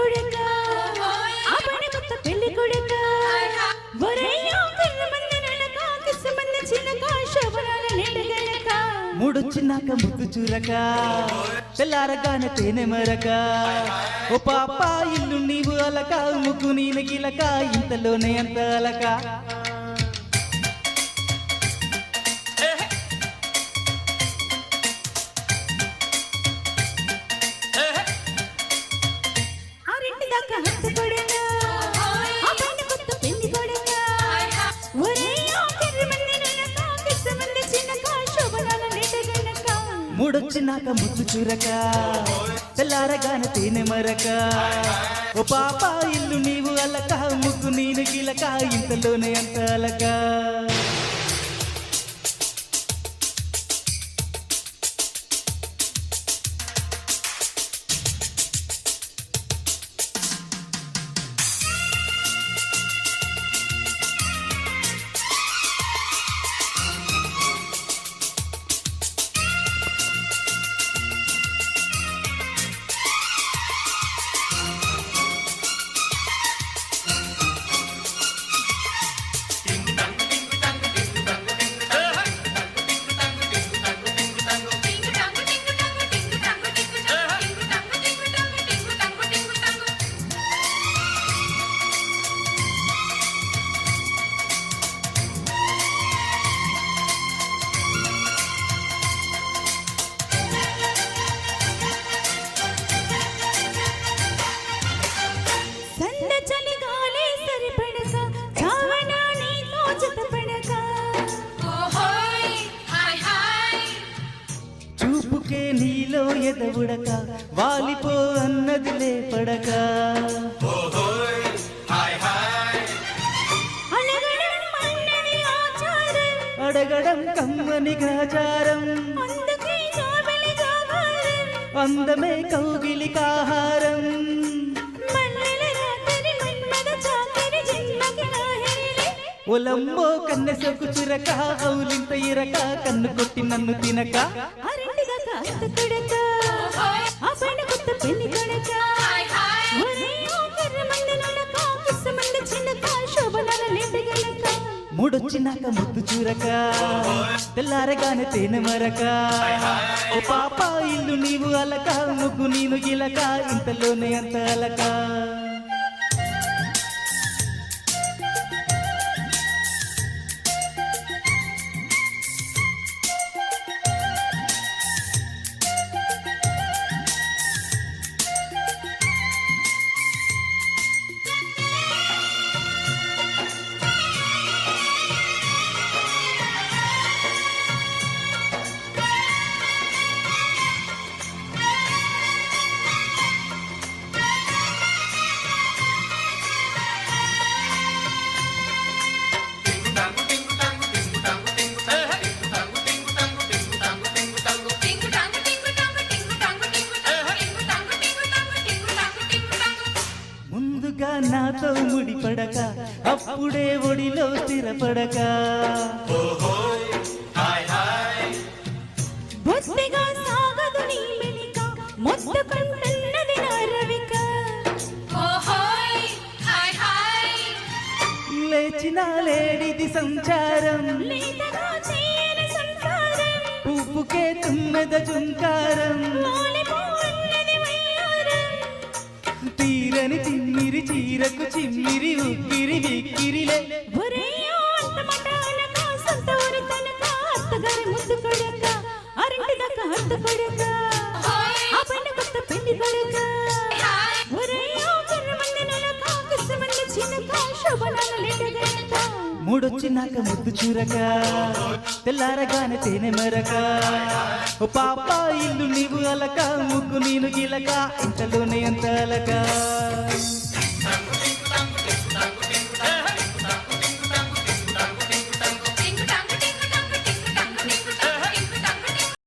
కొడక ఆ పైన కొత్త పెళ్లి కొడక వరయ్యో కర్రమంది నడక కిస్సమంది చిలక శోభనాల నిండగలక మూడొచ్చినాక ముద్దు చూరక తెల్లారగానే తేనె మరక ఓ పాప ఇల్లు నీవు అలక ముగ్గు నేను గిలక ఇంతలోనే అంత అలక మూడొచ్చినాక ముద్దు చూరక తెల్లారగానే తేనె మరక ఓ పాప ఇల్లు నీవు అలక ముగ్గు నేను గిలక ఇంతలోనే అంత అలక చూపుకే నీలో ఎదవుడక వాలిపో అన్నదిలే పడక అడగడం కమ్మని గాచారం అందమే కౌగిలి కాహారం ఒలంబో కన్నె సొక్కు చిరక అవులింత ఇరక కన్ను కొట్టి నన్ను తినక మూడొచ్చినాక ముద్దు చూరక తెల్లారగానే తేనె మరక ఓ పాప ఇల్లు నీవు అలక ముగ్గు నేను గిలక ఇంతలోనే అంత అలక నాతో ముడిపడక అప్పుడే ఒడిలో స్థిరపడక బొత్తిగా సాగదు నీ మెలిక మొత్తుకుంటున్నది నా రవిక లేచిన లేడిది సంచారం పువ్వుకే తుమ్మెద జుంకారం తీరని తిమ్మిరి చీరకు చిమ్మిరి ఉక్కిరి విక్కిరిలే మూడొచ్చినాక ముద్దు చూరక తెల్లారగానే తేనె మరక ఓ పాప ఇల్లు నీవు అలక ముగ్గు నేను గిలక ఇంతలోనే అంత అలక